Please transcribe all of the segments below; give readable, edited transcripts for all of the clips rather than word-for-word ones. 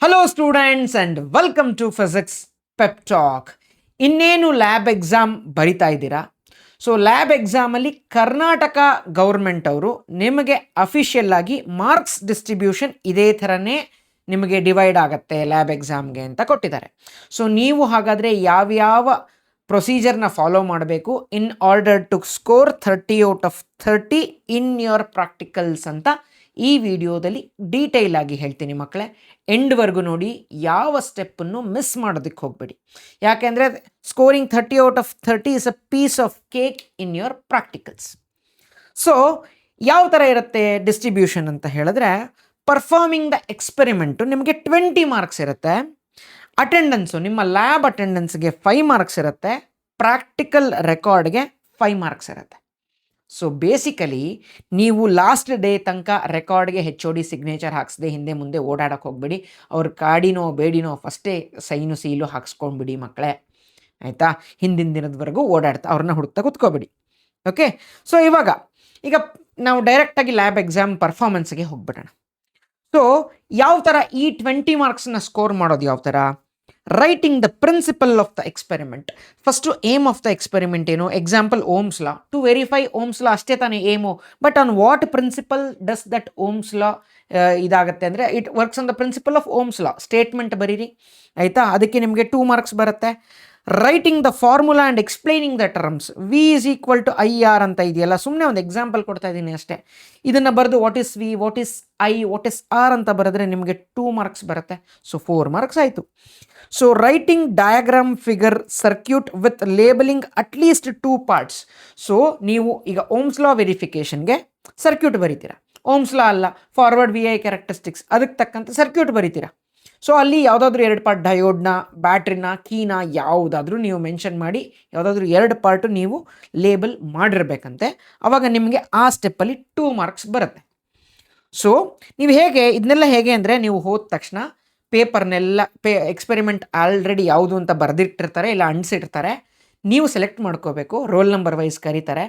Hello students and welcome to physics pep talk. ಇನ್ನೇನು lab exam ಬರಿತಾ ಇದ್ದೀರಾ? So lab ಎಕ್ಸಾಮಲ್ಲಿ ಕರ್ನಾಟಕ ಗೌರ್ಮೆಂಟ್ ಅವರು ನಿಮಗೆ ಅಫಿಷಿಯಲ್ ಆಗಿ ಮಾರ್ಕ್ಸ್ ಡಿಸ್ಟ್ರಿಬ್ಯೂಷನ್ ಇದೇ ಥರನೇ ನಿಮಗೆ ಡಿವೈಡ್ ಆಗುತ್ತೆ ಲ್ಯಾಬ್ ಎಕ್ಸಾಮ್ಗೆ ಅಂತ ಕೊಟ್ಟಿದ್ದಾರೆ. ಸೊ ನೀವು ಹಾಗಾದರೆ ಯಾವ್ಯಾವ ಪ್ರೊಸೀಜರ್ನ ಫಾಲೋ ಮಾಡಬೇಕು in order to score 30 out of 30 in your practicals ಅಂತ ಈ ವಿಡಿಯೋದಲ್ಲಿ ಡೀಟೇಲ್ ಆಗಿ ಹೇಳ್ತೀನಿ ಮಕ್ಕಳೇ. ಎಂಡ್ವರೆಗೂ ನೋಡಿ, ಯಾವ ಸ್ಟೆಪ್ಪನ್ನು ಮಿಸ್ ಮಾಡೋದಕ್ಕೆ ಹೋಗಬೇಡಿ. ಯಾಕೆಂದರೆ scoring 30 out of 30 is a piece of cake in your practicals. So ಯಾವ ಥರ ಇರುತ್ತೆ ಡಿಸ್ಟ್ರಿಬ್ಯೂಷನ್ ಅಂತ ಹೇಳಿದ್ರೆ, ಪರ್ಫಾರ್ಮಿಂಗ್ ದ ಎಕ್ಸ್ಪೆರಿಮೆಂಟು ನಿಮಗೆ 20 ಮಾರ್ಕ್ಸ್ ಇರುತ್ತೆ. ಅಟೆಂಡೆನ್ಸು ನಿಮ್ಮ ಲ್ಯಾಬ್ ಅಟೆಂಡೆನ್ಸ್ಗೆ 5 ಮಾರ್ಕ್ಸ್ ಇರುತ್ತೆ. ಪ್ರಾಕ್ಟಿಕಲ್ ರೆಕಾರ್ಡ್ಗೆ 5 ಮಾರ್ಕ್ಸ್ ಇರುತ್ತೆ. ಸೊ ಬೇಸಿಕಲಿ ನೀವು ಲಾಸ್ಟ್ ಡೇ ತನಕ ರೆಕಾರ್ಡ್ಗೆ HOD ಸಿಗ್ನೇಚರ್ ಹಾಕ್ಸದೆ ಹಿಂದೆ ಮುಂದೆ ಓಡಾಡೋಕ್ಕೆ ಹೋಗ್ಬಿಡಿ. ಅವ್ರ ಕಾಡಿನೋ ಬೇಡಿನೋ ಫಸ್ಟೇ ಸೈನು ಸೀಲು ಹಾಕ್ಸ್ಕೊಂಡ್ಬಿಡಿ ಮಕ್ಕಳೇ, ಆಯಿತಾ? ಹಿಂದಿನ ದಿನದವರೆಗೂ ಓಡಾಡ್ತಾ ಅವ್ರನ್ನ ಹುಡುಕ್ತಾ ಕೂತ್ಕೋಬಿಡಿ. ಓಕೆ, ಸೊ ಈಗ ನಾವು ಡೈರೆಕ್ಟಾಗಿ ಲ್ಯಾಬ್ ಎಕ್ಸಾಮ್ ಪರ್ಫಾರ್ಮೆನ್ಸ್ಗೆ ಹೋಗ್ಬಿಡೋಣ. ಸೊ ಯಾವ ಥರ ಈ 20 ಮಾರ್ಕ್ಸನ್ನ ಸ್ಕೋರ್ ಮಾಡೋದು? ಯಾವ ಥರ? Writing the principle of the experiment. First aim of the experiment ಏನು? Example Ohm's law, to verify Ohm's law ಅಷ್ಟೇ ತಾನೇ aim. But on what principle does that Ohm's law ಇದಾಗುತ್ತೆ ಅಂದರೆ, it works on the principle of Ohm's law. Statement ಬರೀರಿ, ಆಯಿತಾ? ಅದಕ್ಕೆ ನಿಮಗೆ 2 marks ಬರುತ್ತೆ. Writing the formula and explaining the terms. V = IR ಅಂತ ಇದೆಯಲ್ಲ, ಸುಮ್ಮನೆ ಒಂದು ಎಕ್ಸಾಂಪಲ್ ಕೊಡ್ತಾ ಇದ್ದೀನಿ ಅಷ್ಟೇ. ಇದನ್ನು ಬರೆದು what is V, what is I, what is R ಅಂತ ಬರೆದ್ರೆ ನಿಮಗೆ 2 ಮಾರ್ಕ್ಸ್ ಬರುತ್ತೆ. ಸೊ 4 ಮಾರ್ಕ್ಸ್ ಆಯಿತು. So writing diagram, figure, circuit with labelling at least 2 parts. So ನೀವು ಈಗ ಓಮ್ಸ್ ಲಾ ವೆರಿಫಿಕೇಷನ್ಗೆ ಸರ್ಕ್ಯೂಟ್ ಬರೀತೀರಾ. ಓಮ್ಸ್ ಲಾ ಅಲ್ಲ, ಫಾರ್ವರ್ಡ್ VI ಕ್ಯಾರೆಕ್ಟರಿಸ್ಟಿಕ್ಸ್, ಅದಕ್ಕೆ ತಕ್ಕಂಥ ಸರ್ಕ್ಯೂಟ್ ಬರೀತೀರಾ. ಸೊ ಅಲ್ಲಿ ಯಾವುದಾದ್ರೂ 2 ಪಾರ್ಟ್, ಡಯೋಡ್ನ, ಬ್ಯಾಟ್ರಿನ, ಕೀನ ಯಾವುದಾದ್ರೂ ನೀವು ಮೆನ್ಷನ್ ಮಾಡಿ ಯಾವುದಾದ್ರೂ 2 ಪಾರ್ಟು ನೀವು ಲೇಬಲ್ ಮಾಡಿರ್ಬೇಕಂತೆ. ಆವಾಗ ನಿಮಗೆ ಆ ಸ್ಟೆಪ್ಪಲ್ಲಿ 2 ಮಾರ್ಕ್ಸ್ ಬರುತ್ತೆ. ಸೊ ನೀವು ಇದನ್ನೆಲ್ಲ ಹೇಗೆ ಅಂದರೆ, ನೀವು ಹೋದ ತಕ್ಷಣ ಪೇಪರ್ನೆಲ್ಲ ಎಕ್ಸ್ಪೆರಿಮೆಂಟ್ ಆಲ್ರೆಡಿ ಯಾವುದು ಅಂತ ಬರೆದಿಟ್ಟಿರ್ತಾರೆ, ಇಲ್ಲ ಅಂಟಿಸಿರ್ತಾರೆ. ನೀವು ಸೆಲೆಕ್ಟ್ ಮಾಡ್ಕೋಬೇಕು, ರೋಲ್ ನಂಬರ್ ವೈಸ್ ಕರೀತಾರೆ.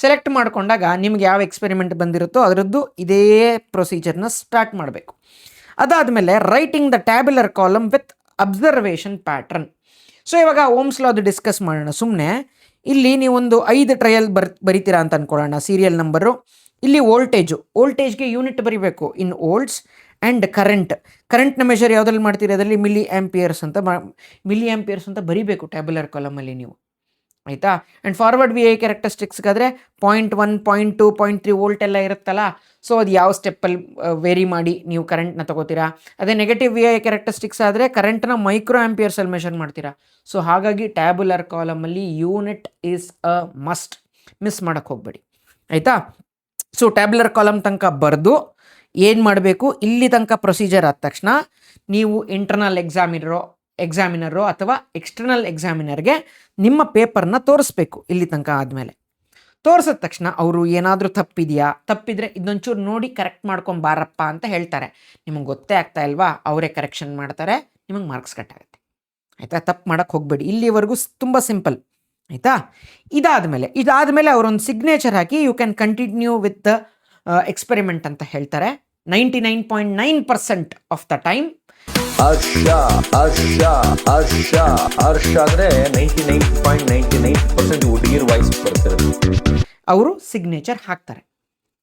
ಸೆಲೆಕ್ಟ್ ಮಾಡ್ಕೊಂಡಾಗ ನಿಮ್ಗೆ ಯಾವ ಎಕ್ಸ್ಪೆರಿಮೆಂಟ್ ಬಂದಿರುತ್ತೋ ಅದರದ್ದು ಇದೇ ಪ್ರೊಸೀಜರ್ನ ಸ್ಟಾರ್ಟ್ ಮಾಡಬೇಕು. ಅದಾದಮೇಲೆ writing the tabular column with observation pattern. So ಇವಾಗ ಓಮ್ಸ್ ಲಾ ಅದು ಡಿಸ್ಕಸ್ ಮಾಡೋಣ. ಸುಮ್ಮನೆ ಇಲ್ಲಿ ನೀವೊಂದು 5 ಟ್ರಯಲ್ ಬರಿತೀರಾ ಅಂತ ಅಂದ್ಕೊಳ್ಳೋಣ. ಸೀರಿಯಲ್ ನಂಬರು, ಇಲ್ಲಿ ವೋಲ್ಟೇಜ್ಗೆ ಯೂನಿಟ್ ಬರಿಬೇಕು ಇನ್ ವೋಲ್ಟ್ಸ್. ಆ್ಯಂಡ್ ಕರೆಂಟ್ನ ಮೆಷರ್ ಯಾವುದ್ರಲ್ಲಿ ಮಾಡ್ತೀರಿ? ಅದರಲ್ಲಿ ಮಿಲಿ ಆ್ಯಂಪಿಯರ್ಸ್ ಅಂತ ಬರಿಬೇಕು ಟ್ಯಾಬ್ಯುಲರ್ ಕಾಲಮಲ್ಲಿ ನೀವು, ಆಯಿತಾ? ಆ್ಯಂಡ್ ಫಾರ್ವರ್ಡ್ VI ಕ್ಯಾರೆಕ್ಟರಿಸ್ಟಿಕ್ಸ್ಗಾದರೆ 0.1, 0.2, 0.3 ವೋಲ್ಟ್ ಎಲ್ಲ ಇರುತ್ತಲ್ಲ. ಸೊ ಅದು ಯಾವ ಸ್ಟೆಪ್ಪಲ್ಲಿ ವೇರಿ ಮಾಡಿ ನೀವು ಕರೆಂಟ್ನ ತೊಗೋತೀರಾ. ಅದೇ ನೆಗೆಟಿವ್ VI ಕ್ಯಾರೆಕ್ಟರಿಸ್ಟಿಕ್ಸ್ ಆದರೆ ಕರೆಂಟ್ನ ಮೈಕ್ರೋ ಆ್ಯಂಪಿಯರ್ಸಲ್ಲಿ ಮೆಷರ್ ಮಾಡ್ತೀರಾ. ಸೊ ಹಾಗಾಗಿ ಟ್ಯಾಬ್ಯುಲರ್ ಕಾಲಮಲ್ಲಿ unit is a must, miss ಮಾಡೋಕ್ಕೆ ಹೋಗಬೇಡಿ, ಆಯಿತಾ? ಸೊ ಟ್ಯಾಬ್ಯುಲರ್ ಕಾಲಮ್ ತನಕ ಬರೆದು ಏನು ಮಾಡಬೇಕು, ಇಲ್ಲಿ ತನಕ ಪ್ರೊಸೀಜರ್ ಆದ ತಕ್ಷಣ ನೀವು ಇಂಟರ್ನಲ್ ಎಕ್ಸಾಮಿನರೋ ಅಥವಾ ಎಕ್ಸ್ಟರ್ನಲ್ ಎಕ್ಸಾಮಿನರ್ಗೆ ನಿಮ್ಮ ಪೇಪರ್ನ ತೋರಿಸ್ಬೇಕು. ಇಲ್ಲಿ ತನಕ ಆದಮೇಲೆ ತೋರಿಸಿದ ತಕ್ಷಣ ಅವರು ಏನಾದರೂ ತಪ್ಪಿದ್ರೆ ಇದೊಂಚೂರು ನೋಡಿ ಕರೆಕ್ಟ್ ಮಾಡ್ಕೊಂಬಾರಪ್ಪ ಅಂತ ಹೇಳ್ತಾರೆ. ನಿಮಗೆ ಗೊತ್ತೇ ಆಗ್ತಾ ಇಲ್ವಾ, ಅವರೇ ಕರೆಕ್ಷನ್ ಮಾಡ್ತಾರೆ, ನಿಮಗೆ ಮಾರ್ಕ್ಸ್ ಕಟ್ ಆಗುತ್ತೆ, ಆಯಿತಾ? ತಪ್ಪು ಮಾಡೋಕ್ಕೆ ಹೋಗಬೇಡಿ. ಇಲ್ಲಿವರೆಗೂ ತುಂಬ ಸಿಂಪಲ್, ಆಯಿತಾ? ಇದಾದಮೇಲೆ ಅವರೊಂದು ಸಿಗ್ನೇಚರ್ ಹಾಕಿ you can continue with the experiment ಅಂತ ಹೇಳ್ತಾರೆ. 99.9% ಆಫ್ ದ ಟೈಮ್ ಹರ್ಷ ಅಂದರೆ 99.99% ಹುಡುಗಿರ್ ವಾಯ್ಸ್ ಬರ್ತಿರೋದು. ಅವರು ಸಿಗ್ನೇಚರ್ ಹಾಕ್ತಾರೆ.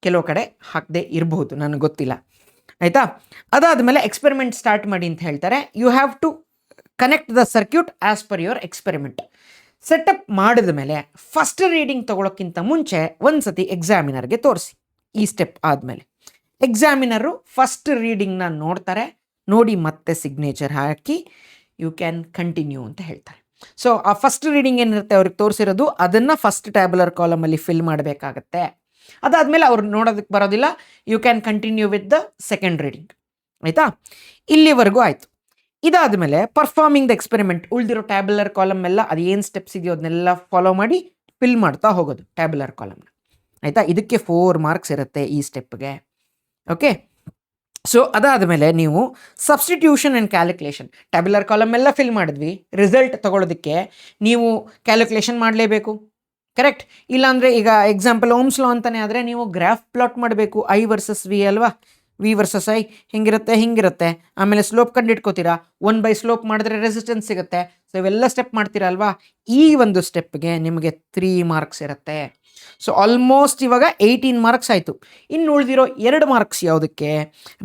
ಕೆಲವು ಕಡೆ ಹಾಕದೇ ಇರಬಹುದು, ನನಗೆ ಗೊತ್ತಿಲ್ಲ, ಆಯಿತಾ? ಅದಾದಮೇಲೆ ಎಕ್ಸ್ಪೆರಿಮೆಂಟ್ ಸ್ಟಾರ್ಟ್ ಮಾಡಿ ಅಂತ ಹೇಳ್ತಾರೆ. You have to connect the circuit as per your experiment. Setup ಮಾಡಿದ ಮೇಲೆ ಫಸ್ಟ್ ರೀಡಿಂಗ್ ತೊಗೊಳೋಕ್ಕಿಂತ ಮುಂಚೆ ಒಂದು ಸತಿ ಎಕ್ಸಾಮಿನರ್ಗೆ ತೋರಿಸಿ. ಈ ಸ್ಟೆಪ್ ಆದಮೇಲೆ ಎಕ್ಸಾಮಿನರು ಫಸ್ಟ್ ರೀಡಿಂಗ್ನ ನೋಡ್ತಾರೆ. ನೋಡಿ ಮತ್ತೆ ಸಿಗ್ನೇಚರ್ ಹಾಕಿ ಯು ಕ್ಯಾನ್ ಕಂಟಿನ್ಯೂ ಅಂತ ಹೇಳ್ತಾರೆ. ಸೊ ಆ ಫಸ್ಟ್ ರೀಡಿಂಗ್ ಏನಿರುತ್ತೆ ಅವ್ರಿಗೆ ತೋರಿಸಿರೋದು, ಅದನ್ನು ಫಸ್ಟ್ ಟ್ಯಾಬ್ಯುಲರ್ ಕಾಲಮಲ್ಲಿ ಫಿಲ್ ಮಾಡಬೇಕಾಗತ್ತೆ. ಅದಾದಮೇಲೆ ಅವ್ರು ನೋಡೋದಕ್ಕೆ ಬರೋದಿಲ್ಲ. You can continue with the second reading, ಆಯಿತಾ? ಇಲ್ಲಿವರೆಗೂ ಆಯಿತು. ಇದಾದಮೇಲೆ ಪರ್ಫಾರ್ಮಿಂಗ್ ದ ಎಕ್ಸ್ಪೆರಿಮೆಂಟ್, ಉಳಿದಿರೋ ಟ್ಯಾಬ್ಯುಲರ್ ಕಾಲಮ್ ಎಲ್ಲ ಅದು ಏನು ಸ್ಟೆಪ್ಸ್ ಇದೆಯೋ ಅದನ್ನೆಲ್ಲ ಫಾಲೋ ಮಾಡಿ ಫಿಲ್ ಮಾಡ್ತಾ ಹೋಗೋದು ಟ್ಯಾಬ್ಯುಲರ್ ಕಾಲಮ್ನ, ಆಯಿತಾ? ಇದಕ್ಕೆ 4 ಮಾರ್ಕ್ಸ್ ಇರುತ್ತೆ ಈ ಸ್ಟೆಪ್ಗೆ. ಓಕೆ, ಸೊ ಅದಾದಮೇಲೆ ನೀವು substitution and calculation. Tabular column ಎಲ್ಲ ಫಿಲ್ ಮಾಡಿದ್ವಿ, ರಿಸಲ್ಟ್ ತೊಗೊಳೋದಕ್ಕೆ ನೀವು ಕ್ಯಾಲ್ಕುಲೇಷನ್ ಮಾಡಲೇಬೇಕು, ಕರೆಕ್ಟ್? ಇಲ್ಲಾಂದರೆ ಈಗ ಎಕ್ಸಾಂಪಲ್ ಓಮ್ಸ್ ಲಾ ಅಂತಲೇ ಆದರೆ ನೀವು ಗ್ರಾಫ್ ಪ್ಲಾಟ್ ಮಾಡಬೇಕು, I ವರ್ಸಸ್ V ಅಲ್ವಾ? ವಿ ವರ್ಸಸ್ ಐ ಹಿಂಗಿರುತ್ತೆ. ಆಮೇಲೆ ಸ್ಲೋಪ್ ಕಂಡಿಡ್ಕೋತೀರಾ, 1 ಸ್ಲೋಪ್ ಮಾಡಿದ್ರೆ ರೆಸಿಸ್ಟೆನ್ಸ್ ಸಿಗುತ್ತೆ. ಸೊ ಇವೆಲ್ಲ ಸ್ಟೆಪ್ ಮಾಡ್ತೀರಾ ಅಲ್ವಾ, ಈ ಒಂದು ಸ್ಟೆಪ್ಗೆ ನಿಮಗೆ 3 ಮಾರ್ಕ್ಸ್ ಇರುತ್ತೆ. ಸೊ ಆಲ್ಮೋಸ್ಟ್ ಇವಾಗ 18 ಮಾರ್ಕ್ಸ್ ಆಯಿತು. ಇನ್ನು ಉಳಿದಿರೋ 2 ಮಾರ್ಕ್ಸ್ ಯಾವುದಕ್ಕೆ,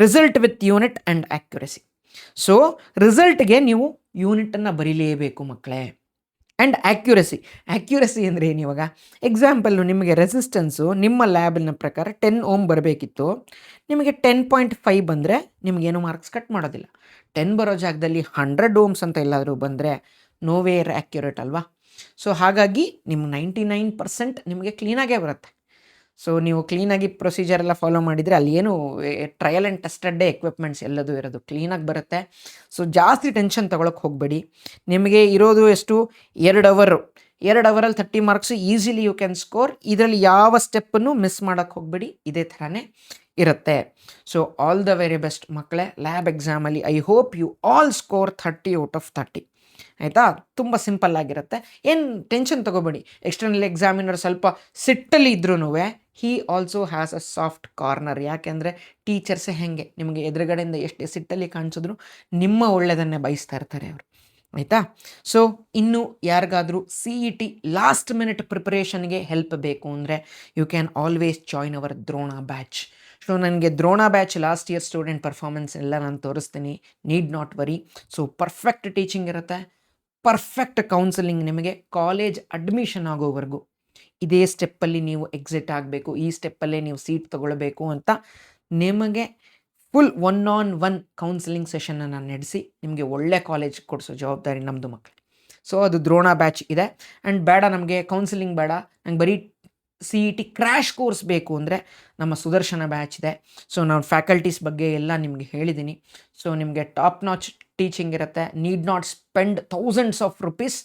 result with unit and accuracy. So ರಿಸಲ್ಟ್ಗೆ ನೀವು ಯೂನಿಟನ್ನು ಬರೀಲೇಬೇಕು ಮಕ್ಕಳೇ. ಆ್ಯಂಡ್ ಆ್ಯಕ್ಯುರಸಿ ಅಂದರೆ ಏನು, ಇವಾಗ ಎಕ್ಸಾಂಪಲ್ಲು ನಿಮಗೆ ರೆಸಿಸ್ಟೆನ್ಸು ನಿಮ್ಮ ಲ್ಯಾಬಿನ ಪ್ರಕಾರ 10 ಓಮ್ ಬರಬೇಕಿತ್ತು, ನಿಮಗೆ 10.5 ಬಂದರೆ ನಿಮಗೇನು ಮಾರ್ಕ್ಸ್ ಕಟ್ ಮಾಡೋದಿಲ್ಲ. 10 ಬರೋ ಜಾಗದಲ್ಲಿ 100 ಓಮ್ಸ್ ಅಂತ ಎಲ್ಲಾದರೂ ಬಂದರೆ ನೋವೇರ್ ಆ್ಯಕ್ಯುರೇಟ್ ಅಲ್ವಾ. ಸೊ ಹಾಗಾಗಿ ನಿಮ್ಮ 99% ನಿಮಗೆ ಕ್ಲೀನಾಗೇ ಬರುತ್ತೆ. ಸೊ ನೀವು ಕ್ಲೀನಾಗಿ ಪ್ರೊಸೀಜರ್ ಎಲ್ಲ ಫಾಲೋ ಮಾಡಿದರೆ ಅಲ್ಲಿ ಏನು ಟ್ರಯಲ್ ಆ್ಯಂಡ್ ಟೆಸ್ಟೆಡ್ಡೇ ಎಕ್ವಿಪ್ಮೆಂಟ್ಸ್ ಎಲ್ಲದೂ ಇರೋದು, ಕ್ಲೀನಾಗಿ ಬರುತ್ತೆ. ಸೊ ಜಾಸ್ತಿ ಟೆನ್ಷನ್ ತೊಗೊಳಕ್ಕೆ ಹೋಗಬೇಡಿ. ನಿಮಗೆ ಇರೋದು ಎಷ್ಟು, 2 ಅವರ್, 2 ಅವರಲ್ಲಿ 30 marks easily you can score. ಇದರಲ್ಲಿ ಯಾವ ಸ್ಟೆಪ್ಪನ್ನು ಮಿಸ್ ಮಾಡೋಕ್ಕೆ ಹೋಗಬೇಡಿ, ಇದೇ ಥರನೇ ಇರುತ್ತೆ. So all the very best ಮಕ್ಕಳೇ. ಲ್ಯಾಬ್ ಎಕ್ಸಾಮಲ್ಲಿ I hope you all score 30 out of 30. ಆಯಿತಾ, ತುಂಬ ಸಿಂಪಲ್ ಆಗಿರುತ್ತೆ, ಏನು ಟೆನ್ಷನ್ ತೊಗೋಬೇಡಿ. ಎಕ್ಸ್ಟರ್ನಲ್ ಎಕ್ಸಾಮಿನರ್ ಸ್ವಲ್ಪ ಸಿಟ್ಟಲ್ಲಿ ಇದ್ರೂ he also has a soft corner. ಯಾಕೆಂದರೆ ಟೀಚರ್ಸೇ ಹೆಂಗೆ, ನಿಮಗೆ ಎದುರುಗಡೆಯಿಂದ ಎಷ್ಟೇ ಸಿಟ್ಟಲ್ಲಿ ಕಾಣಿಸಿದ್ರು ನಿಮ್ಮ ಒಳ್ಳೆಯದನ್ನೇ ಬಯಸ್ತಾ ಇರ್ತಾರೆ ಅವರು. ಆಯಿತಾ, ಸೊ ಇನ್ನು ಯಾರಿಗಾದರೂ CET ಲಾಸ್ಟ್ ಮಿನಿಟ್ ಪ್ರಿಪರೇಷನ್ಗೆ ಹೆಲ್ಪ್ ಬೇಕು ಅಂದರೆ you can always join our Drona batch. So ನನಗೆ Drona batch last year student performance ಎಲ್ಲ ನಾನು ತೋರಿಸ್ತೀನಿ, need not worry. So perfect teaching ಇರುತ್ತೆ, ಪರ್ಫೆಕ್ಟ್ ಕೌನ್ಸಿಲಿಂಗ್. ನಿಮಗೆ ಕಾಲೇಜ್ ಅಡ್ಮಿಷನ್ ಆಗೋವರೆಗೂ ಇದೇ ಸ್ಟೆಪ್ಪಲ್ಲಿ ನೀವು ಎಕ್ಸಿಟ್ ಆಗಬೇಕು, ಈ ಸ್ಟೆಪ್ಪಲ್ಲೇ ನೀವು ಸೀಟ್ ತೊಗೊಳ್ಬೇಕು ಅಂತ ನಿಮಗೆ ಫುಲ್ 1-on-1 ಕೌನ್ಸಿಲಿಂಗ್ ಸೆಷನನ್ನು ನಡೆಸಿ ನಿಮಗೆ ಒಳ್ಳೆ ಕಾಲೇಜ್ ಕೊಡಿಸೋ ಜವಾಬ್ದಾರಿ ನಮ್ಮದು ಮಕ್ಕಳು. ಸೊ ಅದು ದ್ರೋಣ ಬ್ಯಾಚ್ ಇದೆ. ಆ್ಯಂಡ್ ಬೇಡ ನಮಗೆ ಕೌನ್ಸಿಲಿಂಗ್ ಬೇಡ, ನಂಗೆ ಬರೀ CET ಕ್ರ್ಯಾಶ್ ಕೋರ್ಸ್ ಬೇಕು ಅಂದರೆ ನಮ್ಮ ಸುದರ್ಶನ ಬ್ಯಾಚ್ ಇದೆ. ಸೊ ನಾನು ಫ್ಯಾಕಲ್ಟೀಸ್ ಬಗ್ಗೆ ಎಲ್ಲ ನಿಮಗೆ ಹೇಳಿದ್ದೀನಿ. ಸೊ ನಿಮಗೆ ಟಾಪ್ ನಾಚ್ ಟೀಚಿಂಗ್ ಇರುತ್ತೆ, need not spend thousands of rupees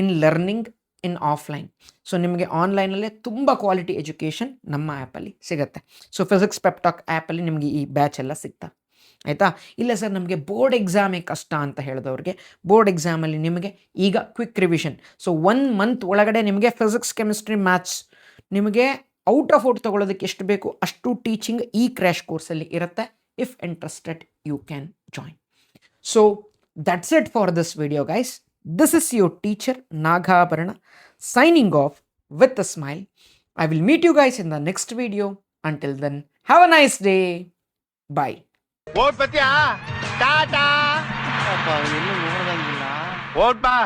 in learning in offline. So ನಿಮಗೆ ಆನ್ಲೈನಲ್ಲೇ ತುಂಬ ಕ್ವಾಲಿಟಿ ಎಜುಕೇಷನ್ ನಮ್ಮ ಆ್ಯಪಲ್ಲಿ ಸಿಗುತ್ತೆ. ಸೊ ಫಿಸಿಕ್ಸ್ ಪೆಪ್ ಟಾಕ್ ಆ್ಯಪಲ್ಲಿ ನಿಮಗೆ ಈ ಬ್ಯಾಚ್ ಎಲ್ಲ ಸಿಗ್ತಾ. ಆಯಿತಾ, ಇಲ್ಲ ಸರ್ ನಮಗೆ ಬೋರ್ಡ್ ಎಕ್ಸಾಮೇ ಕಷ್ಟ ಅಂತ ಹೇಳಿದವ್ರಿಗೆ ಬೋರ್ಡ್ ಎಕ್ಸಾಮಲ್ಲಿ ನಿಮಗೆ ಈಗ ಕ್ವಿಕ್ ರಿವಿಷನ್. ಸೊ 1 ಮಂತ್ ಒಳಗಡೆ ನಿಮಗೆ ಫಿಸಿಕ್ಸ್, ಕೆಮಿಸ್ಟ್ರಿ, ಮ್ಯಾಥ್ಸ್ ನಿಮಗೆ ಔಟ್ ಆಫ್ ಔಟ್ ತೊಗೊಳೋದಕ್ಕೆ ಎಷ್ಟು ಬೇಕು ಅಷ್ಟು ಟೀಚಿಂಗ್ ಈ ಕ್ರ್ಯಾಶ್ ಕೋರ್ಸಲ್ಲಿ ಇರುತ್ತೆ. If interested you can join. So that's it for this video guys. This is your teacher Nagabharana signing off with a smile. I will meet you guys in the next video. Until then, have a nice day. Bye. Vote Patya. Tata. Vote ba.